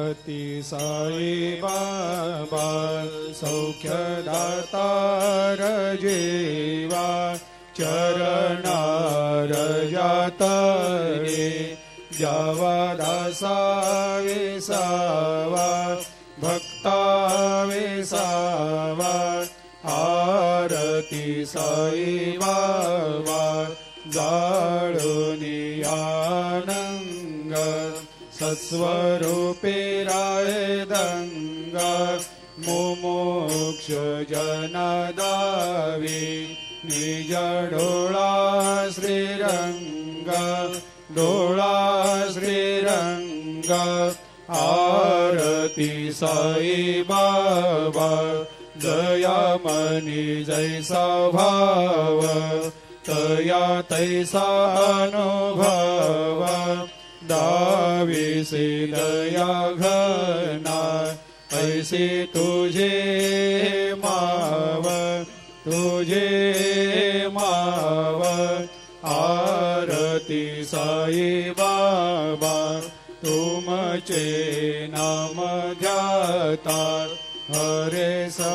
अति साई बाबा सौख्यदातार जेवा चरणार जातरे जावा दासा विसावा भक्ता विसावा आरती साई बाबा जाळुनी आनंग सत्स्वरूपे राय दंग मुमुक्ष जनदावी निज डोळा श्रीरंग डोळा श्रीरंग आरती साई बाबा जया मनी जैसा भाव तया तैसा अनुभव दाविसे दया घना ऐसे तुझे माव आरती साई बाबा तुमचे नाम ध्याता हरे सा